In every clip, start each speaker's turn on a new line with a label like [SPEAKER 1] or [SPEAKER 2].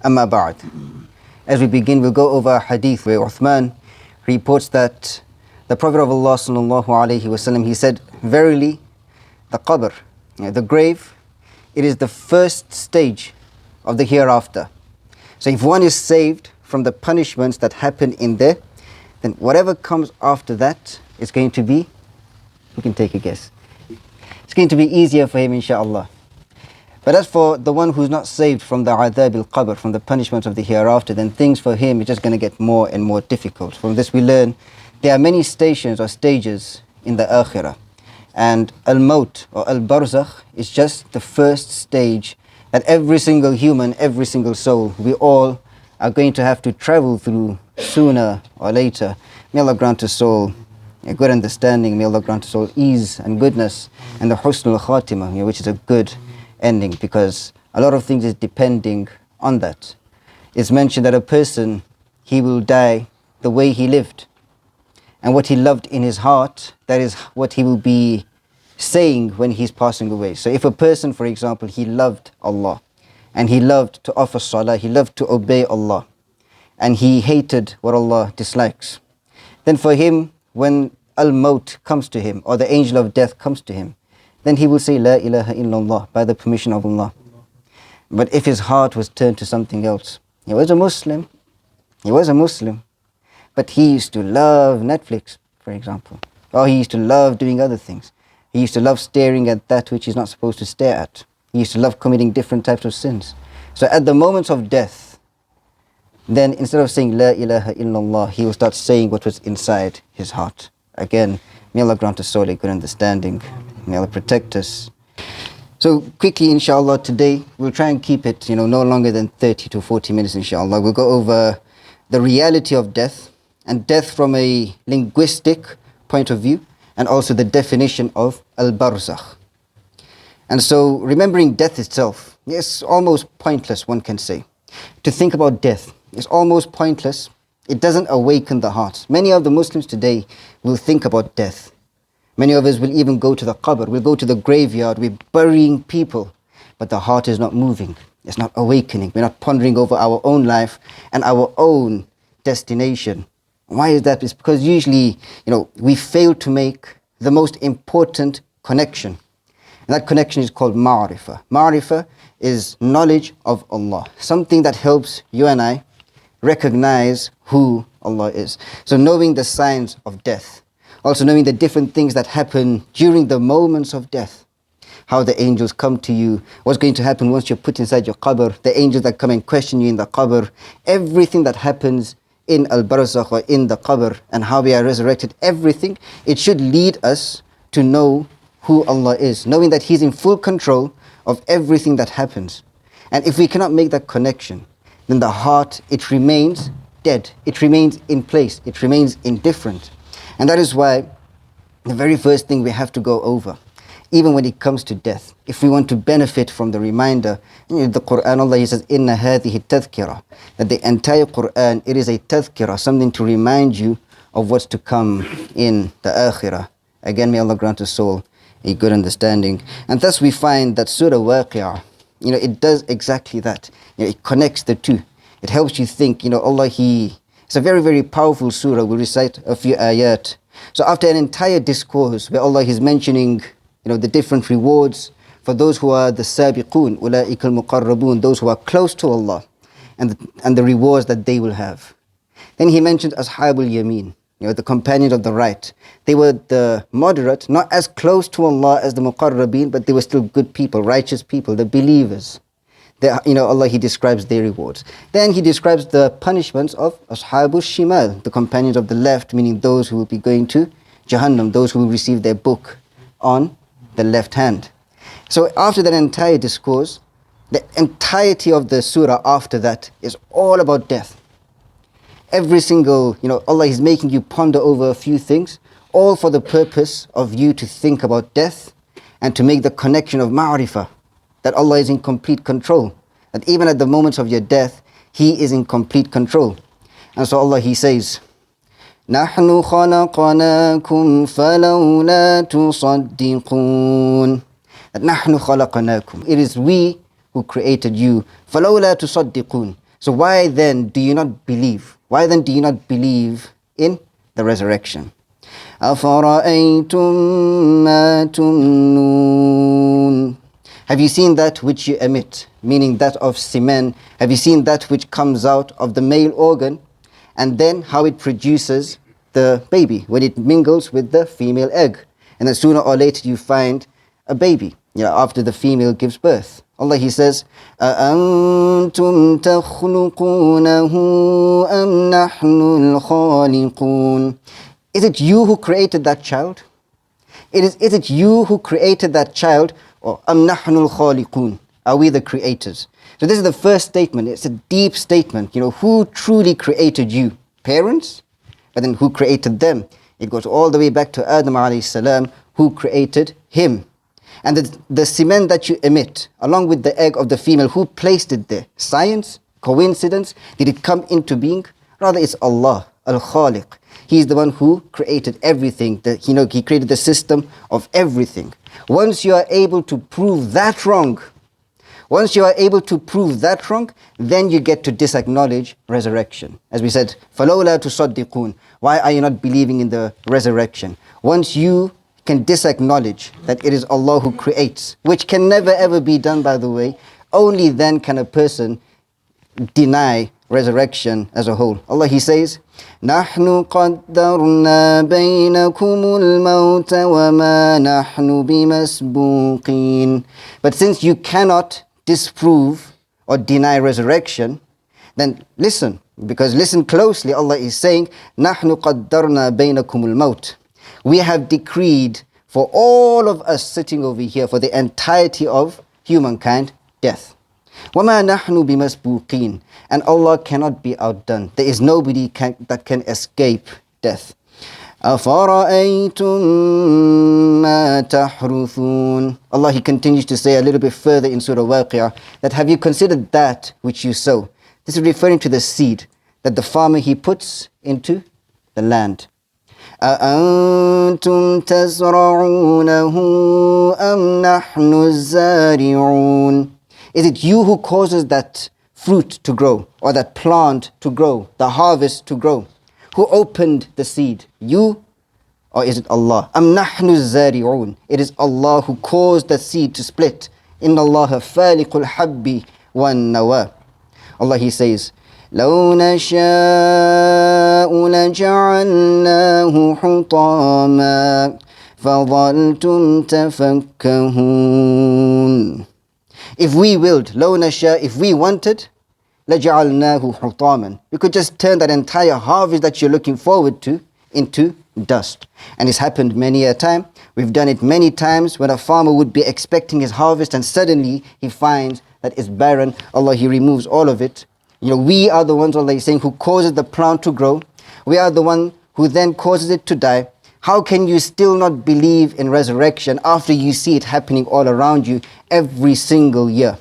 [SPEAKER 1] Amma ba'd. As we begin, we'll go over a hadith where Uthman reports that the Prophet of Allah sallallahu alaihi wasallam, he said, verily, the qabr, the grave, it is the first stage of the hereafter. So if one is saved from the punishments that happen in there, then whatever comes after that is going to be, you can take a guess, it's going to be easier for him, inshaAllah. But as for the one who's not saved from the adhab al-qabr, from the punishments of the hereafter, then things for him are just going to get more and more difficult. From this we learn there are many stations or stages in the akhirah. And al-maut or al-barzakh is just the first stage that every single human, every single soul, we all are going to have to travel through sooner or later. May Allah grant us all a good understanding. May Allah grant us all ease and goodness and the husnul khatimah, which is a good ending, because a lot of things is depending on that. It's mentioned that a person, he will die the way he lived, and what he loved in his heart, that is what he will be saying when he's passing away. So if a person, for example, he loved Allah and he loved to offer salah, he loved to obey Allah, and he hated what Allah dislikes, then for him, when al-maut comes to him, or the angel of death comes to him, then he will say, La ilaha illallah, by the permission of Allah. But if his heart was turned to something else, he was a Muslim, but he used to love Netflix, for example, or he used to love doing other things. He used to love staring at that which he's not supposed to stare at. He used to love committing different types of sins. So at the moments of death, then instead of saying La ilaha illallah, he will start saying what was inside his heart. Again, may Allah grant us all a good understanding. May Allah protect us. So quickly, inshallah, today we'll try and keep it, no longer than 30 to 40 minutes, inshallah. We'll go over the reality of death, and death from a linguistic point of view, and also the definition of Al-Barzakh. And so remembering death itself, it's almost pointless, one can say. To think about death is almost pointless. It doesn't awaken the heart. Many of the Muslims today will think about death. Many of us will even go to the qabr, we'll go to the graveyard, we're burying people, but the heart is not moving, it's not awakening, we're not pondering over our own life and our own destination. Why is that? It's because usually, we fail to make the most important connection. And that connection is called ma'rifah. Ma'rifah is knowledge of Allah, something that helps you and I recognize who Allah is. So knowing the signs of death, also knowing the different things that happen during the moments of death, how the angels come to you, what's going to happen once you're put inside your qabr, the angels that come and question you in the qabr, everything that happens in al-barzakh or in the qabr, and how we are resurrected, everything, it should lead us to know who Allah is, knowing that He's in full control of everything that happens. And if we cannot make that connection, then the heart, it remains dead, it remains in place, it remains indifferent. And that is why the very first thing we have to go over, even when it comes to death, if we want to benefit from the reminder, the Quran, Allah, He says, Inna hadhihi tadhkira, that the entire Quran, it is a tadhkira, something to remind you of what's to come in the akhirah. Again, may Allah grant us all a good understanding. And thus we find that Surah Waaqi'ah, it does exactly that. It connects the two. It helps you think, Allah, it's a very, very powerful surah. We'll recite a few ayat. So after an entire discourse where Allah is mentioning, the different rewards for those who are the sabiqun, ulaika al-muqarrabun, those who are close to Allah, and the rewards that they will have. Then He mentioned ashabul yameen, the companions of the right. They were the moderate, not as close to Allah as the muqarrabin, but they were still good people, righteous people, the believers. Allah, He describes their rewards. Then He describes the punishments of ashabul shimal, the companions of the left, meaning those who will be going to Jahannam, those who will receive their book on the left hand. So after that entire discourse, the entirety of the surah after that is all about death. Every single, Allah is making you ponder over a few things, all for the purpose of you to think about death and to make the connection of ma'rifah, that Allah is in complete control, that even at the moments of your death, He is in complete control. And so Allah, He says, نَحْنُ خَلَقْنَاكُمْ فَلَوْلَا تُصَدِّقُونَ. That نَحْنُ خَلَقْنَاكُمْ. It is we who created you. فَلَوْلَا تُصَدِّقُونَ. So why then do you not believe? Why then do you not believe in the resurrection? أَفَرَأَيْتُم مَّا تُمْنُونَ. Have you seen that which you emit, meaning that of semen? Have you seen that which comes out of the male organ, and then how it produces the baby when it mingles with the female egg? And then sooner or later you find a baby, after the female gives birth. Allah, He says, أَأَنْتُمْ تَخْلُقُونَهُ أَمْ نَحْنُ الْخَالِقُونَ. Is it you who created that child? Is it you who created that child? Or أَمْ نَحْنُ الْخَالِقُونَ. Are we the creators? So this is the first statement. It's a deep statement. Who truly created you? Parents? But then who created them? It goes all the way back to Adam alayhi salam, who created him. And the semen that you emit, along with the egg of the female, who placed it there? Science? Coincidence? Did it come into being? Rather, it's Allah, Al-Khaliq. He is the one who created everything. He created the system of everything. Once you are able to prove that wrong, then you get to disacknowledge resurrection. As we said, فَلَوْلَا تُصَدِّقُونَ. Why are you not believing in the resurrection? Once you can disacknowledge that it is Allah who creates, which can never ever be done, by the way, only then can a person deny resurrection as a whole. Allah, He says, نَحْنُ قَدَّرْنَا بَيْنَكُمُ الْمَوْتَ وَمَا نَحْنُ بِمَسْبُوقِينَ. But since you cannot disprove or deny resurrection, then listen, because listen closely. Allah is saying, نَحْنُ قَدَّرْنَا بَيْنَكُمُ الْمَوْتِ. We have decreed for all of us sitting over here, for the entirety of humankind, death. وَمَا نَحْنُ بِمَسْبُوقِينَ. And Allah cannot be outdone. There is nobody that can escape death. أَفَرَأَيْتُم مَّا تَحْرُثُونَ. Allah, He continues to say a little bit further in Surah Waaqi'ah, that have you considered that which you sow? This is referring to the seed that the farmer he puts into the land. أَأَنْتُمْ تَزْرَعُونَهُ أَمْ نَحْنُ الزَّارِعُونَ. Is it you who causes that fruit to grow, or that plant to grow, the harvest to grow? Who opened the seed? You? Or is it Allah? أَمْ نَحْنُ الزَّارِعُونَ. It is Allah who caused the seed to split. إِنَّ اللَّهَ فَالِقُ الْحَبِّ وَالنَّوَى. Allah, He says, لَوْ نَشَاءُ لَجَعَلْنَاهُ حُطَامًا فَظَلْتُمْ تَفَكَّهُونَ. If we willed, لَوْ نَشَاء, if we wanted, لَجَعَلْنَاهُ حُطَامًا. We could just turn that entire harvest that you're looking forward to into dust. And it's happened many a time. We've done it many times when a farmer would be expecting his harvest and suddenly he finds that it's barren. Allah, He removes all of it. We are the ones, Allah is saying, who causes the plant to grow. We are the one who then causes it to die. How can you still not believe in resurrection after you see it happening all around you every single year?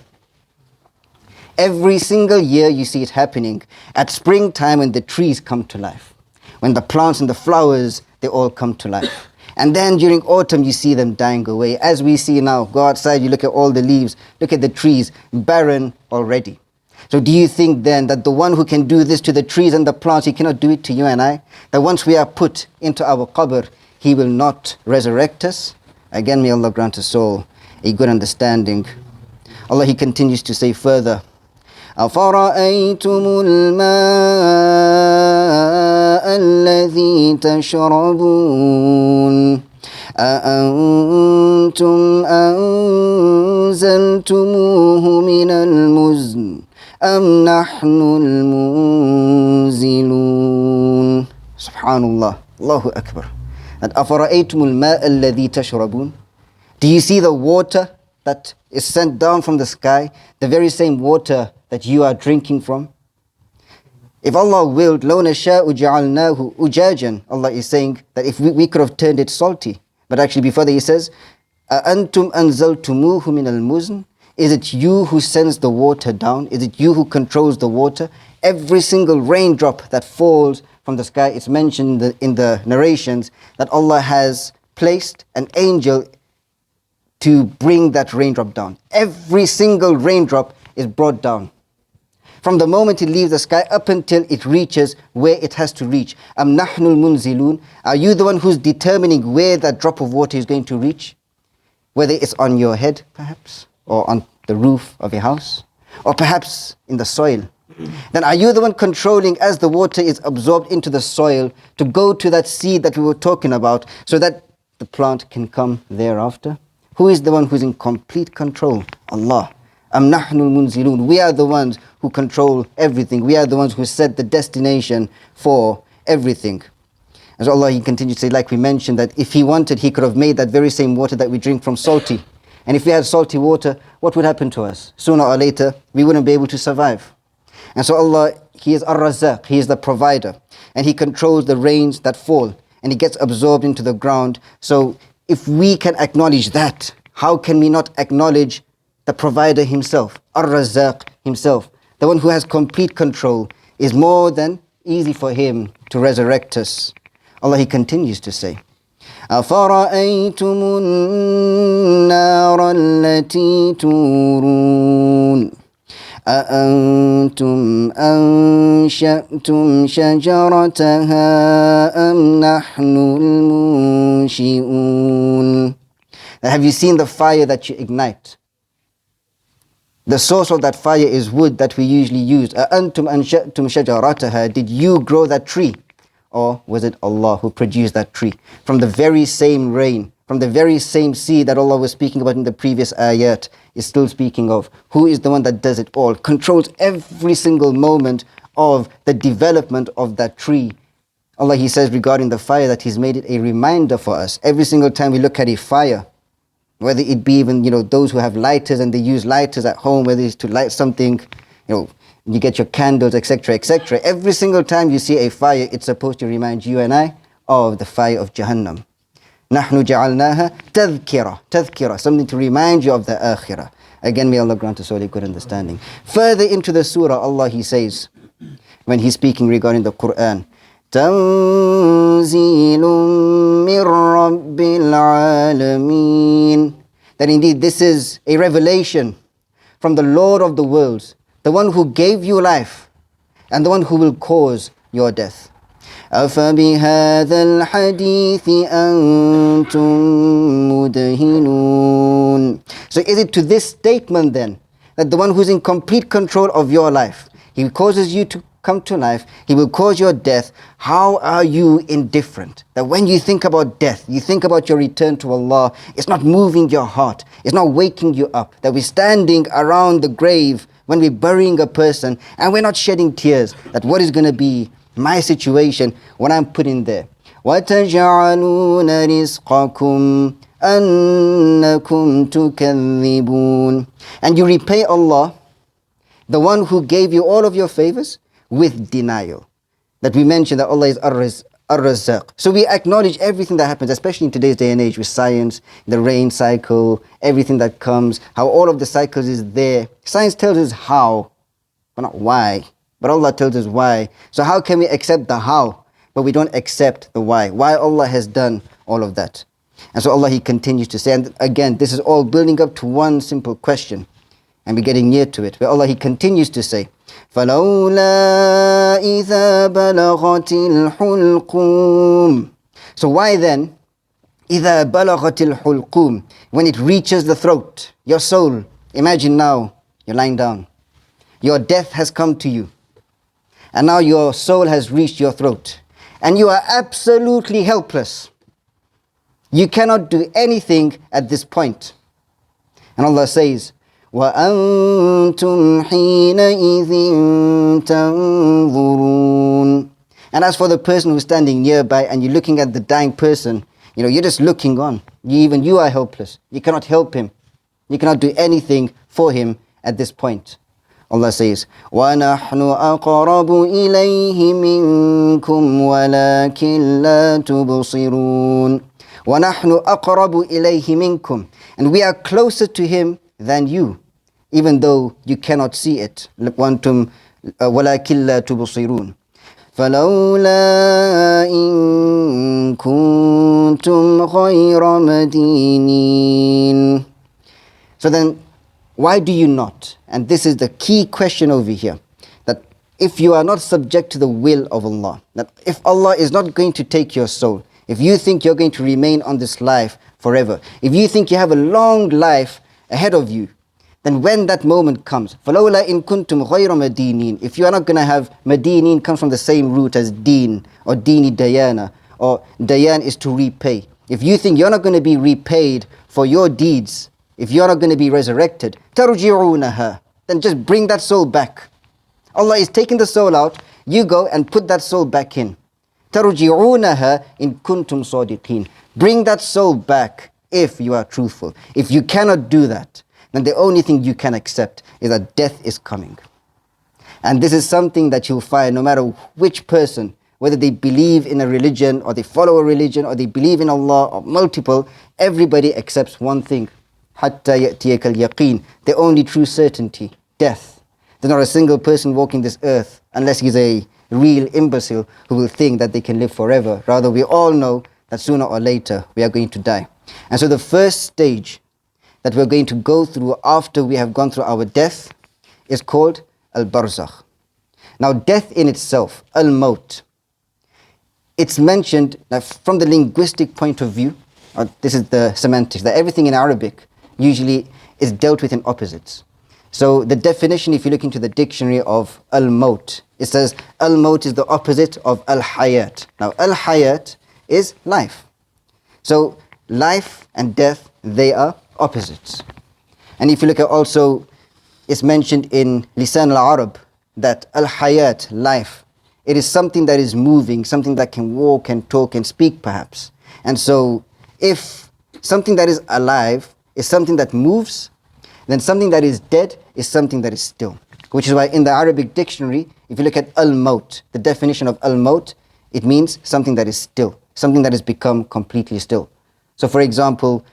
[SPEAKER 1] Every single year you see it happening. At springtime, when the trees come to life, when the plants and the flowers, they all come to life. And then during autumn you see them dying away. As we see now, go outside, you look at all the leaves, look at the trees, barren already. So do you think then that the one who can do this to the trees and the plants, He cannot do it to you and I? That once we are put into our qabr, He will not resurrect us? Again, may Allah grant us all a good understanding. Allah, He continues to say further, أَفَرَأَيْتُمُ الْمَاءَ الَّذِي تَشْرَبُونَ أَأَنْتُمْ أَنزَلْتُمُوهُ مِنَ الْمُزْنِ أَمْ نَحْنُ الْمُنزِلُونَ. Subhanallah, Allahu Akbar. And أَفَرَأَيْتُمُ الْمَاءَ الَّذِي تَشْرَبُونَ. Do you see the water that is sent down from the sky, the very same water that you are drinking from? If Allah willed, لَوْ نَشَاءُ جَعَلْنَاهُ أُجَاجًا. Allah is saying that if we could have turned it salty. But actually before that He says, أَأَنْتُمْ أَنزَلْتُمُوهُ مِنَ الْمُزْنِ. Is it you who sends the water down? Is it you who controls the water? Every single raindrop that falls from the sky, it's mentioned in the narrations that Allah has placed an angel to bring that raindrop down. Every single raindrop is brought down. from the moment it leaves the sky up until it reaches where it has to reach. Am nahnul munzilun? Are you the one who's determining where that drop of water is going to reach? Whether it's on your head, perhaps, or on the roof of your house, or perhaps in the soil. Then are you the one controlling as the water is absorbed into the soil to go to that seed that we were talking about so that the plant can come thereafter? Who is the one who's in complete control? Allah. Am nahnul munzilun. We are the ones who control everything. We are the ones who set the destination for everything. As Allah, He continues to say, like we mentioned, that if He wanted, He could have made that very same water that we drink from salty. And if we had salty water, what would happen to us? Sooner or later, we wouldn't be able to survive. And so Allah, He is Ar-Razzaq, He is the provider. And He controls the rains that fall. And it gets absorbed into the ground. So if we can acknowledge that, how can we not acknowledge the provider Himself, Ar-Razzaq Himself, the one who has complete control? Is more than easy for Him to resurrect us. Allah, He continues to say, أَفَرَأَيْتُمُ النَّارَ الَّتِي تُورُونَ أَأَنْتُمْ أَنْشَأْتُمْ شَجَرَتَهَا أَمْ نَحْنُ الْمُنْشِئُونَ? Have you seen the fire that you ignite? The source of that fire is wood that we usually use. أَأَنْتُمْ أَنْشَأْتُمْ شَجَرَتَهَا? Did you grow that tree? Or was it Allah who produced that tree? From the very same rain, from the very same seed that Allah was speaking about in the previous ayat, is still speaking of. Who is the one that does it all? Controls every single moment of the development of that tree. Allah, He says regarding the fire that He's made it a reminder for us. Every single time we look at a fire, whether it be even, those who have lighters and they use lighters at home, whether it's to light something, you get your candles, etc., etc. Every single time you see a fire, it's supposed to remind you and I of the fire of Jahannam. نَحْنُ جَعَلْنَاهَا تَذْكِرَةً, something to remind you of the akhirah. Again, may Allah grant us all a good understanding. Further into the surah, Allah, He says, when He's speaking regarding the Quran, تَنزِيلٌ مِّن رَبِّ الْعَالَمِينَ, that indeed this is a revelation from the Lord of the worlds, the one who gave you life and the one who will cause your death. أَفَبِهَذَا الْحَدِيثِ أَنْتُمْ مُدْهِنُونَ. So is it to this statement then, that the one who's in complete control of your life, He causes you to come to life, He will cause your death, how are you indifferent? That when you think about death, you think about your return to Allah, it's not moving your heart, it's not waking you up, that we're standing around the grave when we're burying a person and we're not shedding tears, that what is going to be my situation when I'm put in there. وَتَجْعَلُونَ رِزْقَكُمْ أَنَّكُمْ تُكَذِّبُونَ. And you repay Allah, the one who gave you all of your favors, with denial. That we mentioned that Allah is Ar-Razzaq. So we acknowledge everything that happens, especially in today's day and age with science, the rain cycle, everything that comes, how all of the cycles is there. Science tells us how, but not why. But Allah tells us why. So how can we accept the how, but we don't accept the why? Why Allah has done all of that. And so Allah, He continues to say, and again, this is all building up to one simple question, and we're getting near to it, where Allah, He continues to say, فَلَوْلَا إِذَا بَلَغَتِ الْحُلْقُومِ. So why then, إِذَا بَلَغَتِ الْحُلْقُومِ, when it reaches the throat, your soul, imagine now, you're lying down, your death has come to you, and now your soul has reached your throat, and you are absolutely helpless. You cannot do anything at this point. And Allah says, وَأَنْتُمْ حِينَئِذٍ تَنْظُرُونَ. And as for the person who's standing nearby and you're looking at the dying person, you're just looking on. Even you are helpless. You cannot help him. You cannot do anything for him at this point. Allah says, وَنَحْنُ أَقْرَبُ إِلَيْهِ مِنْكُمْ وَلَكِنْ لَا تُبْصِرُونَ. وَنَحْنُ أَقْرَبُ إِلَيْهِ مِنْكُمْ. And we are closer to Him than you, even though you cannot see it. وَأَنْتُمْ وَلَكِنْ لَا تُبْصِرُونَ. فَلَوْلَا إِن كُنْتُمْ غَيْرَ مَدِينِينَ. So then, why do you not? And this is the key question over here. if you are not subject to the will of Allah, that if Allah is not going to take your soul, if you think you're going to remain on this life forever, if you think you have a long life ahead of you, then when that moment comes, فَلَوْلَا إِن كُنْتُمْ غَيْرَ مَدِينِينَ, if you are not going to have, Madinin comes from the same root as deen, or dini dayana, or dayan is to repay. If you think you're not going to be repaid for your deeds, if you're not going to be resurrected, تَرْجِعُونَهَا, then just bring that soul back. Allah is taking the soul out, you go and put that soul back in. تَرْجِعُونَهَا إِن كُنْتُمْ صَادِقِينَ. Bring that soul back if you are truthful. If you cannot do that, then the only thing you can accept is that death is coming. And this is something that you'll find no matter which person, whether they believe in a religion or they follow a religion or they believe in Allah or multiple, everybody accepts one thing. حَتَّى يَأْتِيَكَ الْيَقِينَ. The only true certainty, death. There's not a single person walking this earth, unless he's a real imbecile who will think that they can live forever. Rather, we all know that sooner or later we are going to die. And so the first stage that we're going to go through after we have gone through our death is called Al-Barzakh. Now, death in itself, Al-Maut, it's mentioned that from the linguistic point of view, this is the semantics, that everything in Arabic usually is dealt with in opposites. So the definition, if you look into the dictionary of Al-Maut, it says Al-Maut is the opposite of Al-Hayat. Now, Al-Hayat is life. So life and death, they are opposites. And if you look at also, it's mentioned in Lisan al-Arab that Al-Hayat, life, it is something that is moving, something that can walk and talk and speak perhaps. And so if something that is alive is something that moves, then something that is dead is something that is still. Which is why in the Arabic dictionary, if you look at Al-Maut, the definition of Al-Maut, it means something that is still, something that has become completely still. So for example,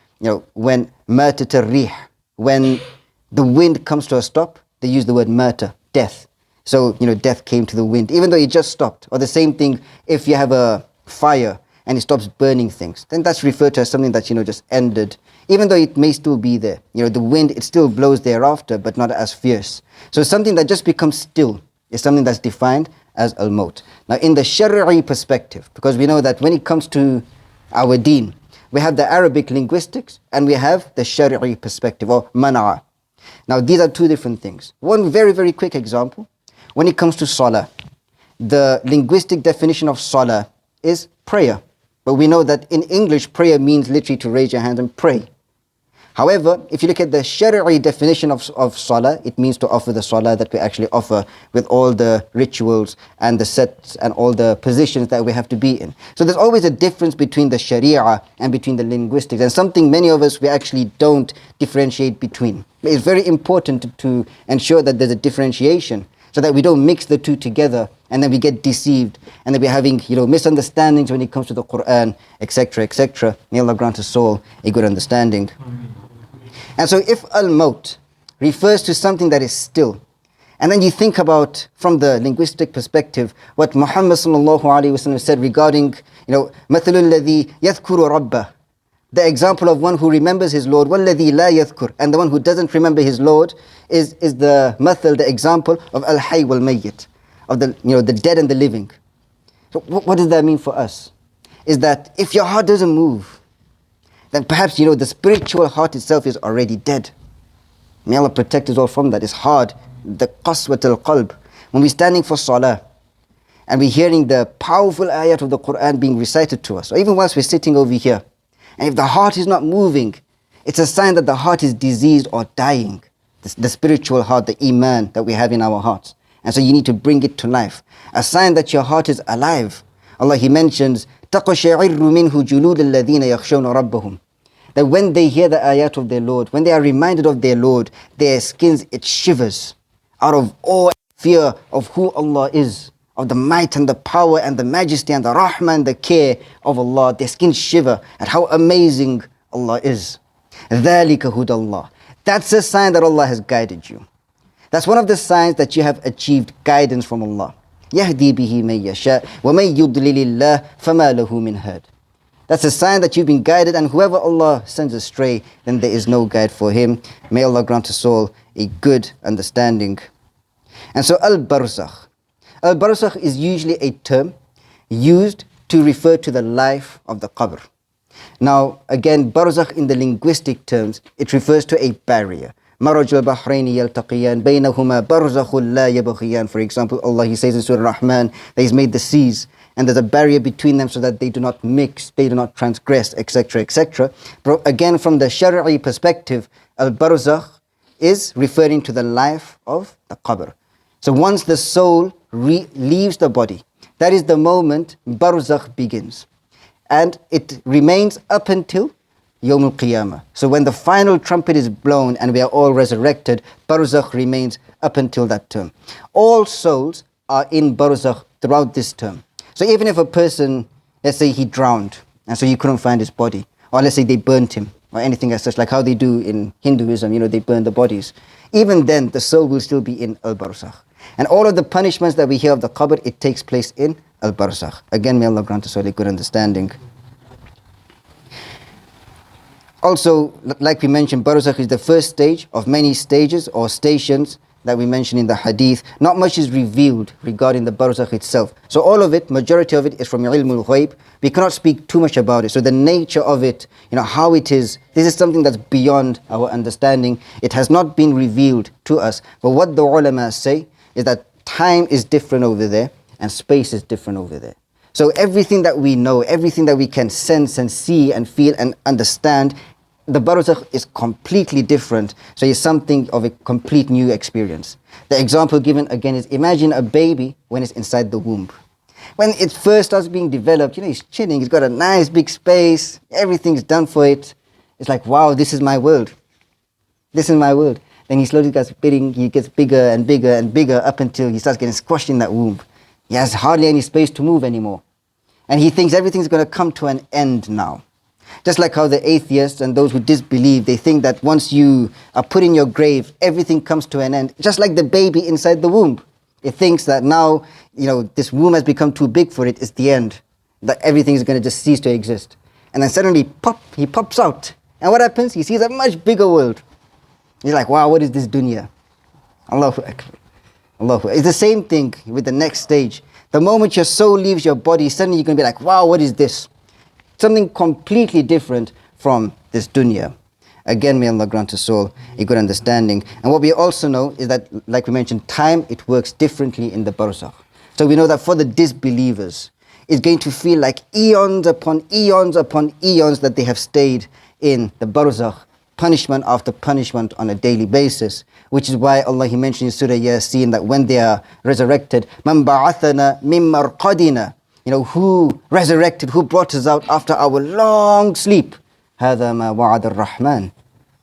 [SPEAKER 1] when matat al-rih, when the wind comes to a stop, they use the word mata, death. So, death came to the wind, even though it just stopped. Or the same thing, if you have a fire and it stops burning things, then that's referred to as something that, just ended. Even though it may still be there. The wind, it still blows thereafter, but not as fierce. So something that just becomes still is something that's defined as al-maut. Now in the Shar'i perspective, because we know that when it comes to our deen, we have the Arabic linguistics and we have the Shar'i perspective, or mana'a. Now these are two different things. One very, very quick example. When it comes to salah, the linguistic definition of salah is prayer. But we know that in English, prayer means literally to raise your hand and pray. However, if you look at the Shar'i definition of salah, it means to offer the salah that we actually offer with all the rituals and the sets and all the positions that we have to be in. So there's always a difference between the Sharia and between the linguistics, and something many of us, we actually don't differentiate between. It's very important to ensure that there's a differentiation, so that we don't mix the two together and then we get deceived and then we're having misunderstandings when it comes to the Quran, etc., etc. May Allah grant us all a good understanding. And so if al-maut refers to something that is still, and then you think about from the linguistic perspective what Muhammad sallallahu alaihi wasallam said regarding مَثَلُ الَّذِي يَذْكُرُ رَبَّهُ, the example of one who remembers his Lord, وَالَّذِي لَا يَذْكُرُ, and the one who doesn't remember his Lord is the mathal, the example of al-hayy wal-mayyit, of the dead and the living. So what does that mean for us? Is that if your heart doesn't move, then perhaps the spiritual heart itself is already dead. May Allah protect us all from that. It's hard, the qaswat al-qalb. When we're standing for salah and we're hearing the powerful ayat of the Quran being recited to us, or even whilst we're sitting over here, and if the heart is not moving, it's a sign that the heart is diseased or dying. The spiritual heart, the iman that we have in our hearts. And so you need to bring it to life. A sign that your heart is alive. Allah, He mentions, تَقْشَعِرُّ مِنْهُ جُلُودَ الَّذِينَ يَخْشَوْنَ رَبَّهُم, that when they hear the ayat of their Lord, when they are reminded of their Lord, their skins, it shivers out of awe and fear of who Allah is, of the might and the power and the majesty and the rahmah and the care of Allah. Their skins shiver at how amazing Allah is. ذَلِكَ هُدَى اللَّهِ. That's a sign that Allah has guided you. That's one of the signs that you have achieved guidance from Allah. يَهْدِي بِهِ مَن يَشَاءُ وَمَن يُضْلِلِ اللَّهُ فَمَا لَهُ مِنْ هَادٍ. That's a sign that you've been guided, and whoever Allah sends astray, then there is no guide for him. May Allah grant us all a good understanding. And so Al-Barzakh. Al-Barzakh is usually a term used to refer to the life of the qabr. Now, again, barzakh in the linguistic terms, it refers to a barrier. مَرَجُ الْبَحْرَيْنِ يَلْتَقِيَانِ بَيْنَهُمَا بَرْزَخٌ لَا يَبْغِيَانِ. For example, Allah, He says in Surah Rahman that He's made the seas and there's a barrier between them so that they do not mix, they do not transgress, etc., etc. But again, from the Shar'i perspective, Al-Barzakh is referring to the life of the qabr. So once the soul leaves the body, that is the moment Barzakh begins. And it remains up until Yawm al-Qiyamah. So when the final trumpet is blown and we are all resurrected, Barzakh remains up until that term. All souls are in Barzakh throughout this term. So even if a person, let's say he drowned, and so you couldn't find his body, or let's say they burnt him, or anything as such, like how they do in Hinduism, they burn the bodies. Even then, the soul will still be in Al-Barzakh. And all of the punishments that we hear of the qabr, it takes place in Al-Barzakh. Again, may Allah grant us all a good understanding. Also, like we mentioned, Barzakh is the first stage of many stages or stations that we mentioned in the hadith. Not much is revealed regarding the Barzakh itself. So all of it, majority of it is from ilmul ghaib. We cannot speak too much about it. So the nature of it, how it is, this is something that's beyond our understanding. It has not been revealed to us. But what the ulama say is that time is different over there and space is different over there. So everything that we know, everything that we can sense and see and feel and understand, the Barzakh is completely different. So it's something of a complete new experience. The example given again is, imagine a baby when it's inside the womb. When it first starts being developed, it's chilling, it's got a nice big space, everything's done for it. It's like, wow, this is my world. This is my world. Then he slowly gets bigger and bigger and bigger up until he starts getting squashed in that womb. He has hardly any space to move anymore. And he thinks everything's going to come to an end now. Just like how the atheists and those who disbelieve, they think that once you are put in your grave, everything comes to an end. Just like the baby inside the womb. It thinks that now, this womb has become too big for it, it's the end. That everything is going to just cease to exist. And then suddenly, he pops out. And what happens? He sees a much bigger world. He's like, wow, what is this dunya? Allahu Akbar. Allahu Akbar. It's the same thing with the next stage. The moment your soul leaves your body, suddenly you're going to be like, wow, what is this? Something completely different from this dunya. Again, may Allah grant us all a good understanding. And what we also know is that, like we mentioned, time, it works differently in the Barzakh. So we know that for the disbelievers, it's going to feel like eons upon eons upon eons that they have stayed in the Barzakh, punishment after punishment on a daily basis. Which is why Allah, He mentioned in Surah Yasin that when they are resurrected, مَنْ بَعَثَنَا مِنْ مَرْقَدِنَا, who resurrected, who brought us out after our long sleep. هَذَا مَا وَعَدَ الرَّحْمَنِ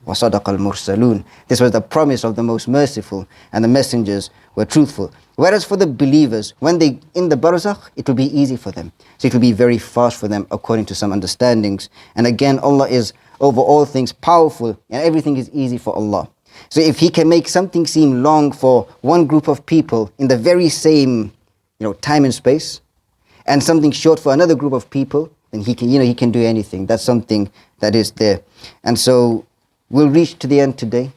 [SPEAKER 1] وَصَدَقَ الْمُرْسَلُونَ. This was the promise of the most merciful, and the messengers were truthful. Whereas for the believers, when they in the Barzakh, it will be easy for them. So it will be very fast for them according to some understandings. And again, Allah is over all things powerful, and everything is easy for Allah. So if He can make something seem long for one group of people in the very same time and space, and something short for another group of people, then He can do anything. That's something that is there. And so we'll reach to the end today.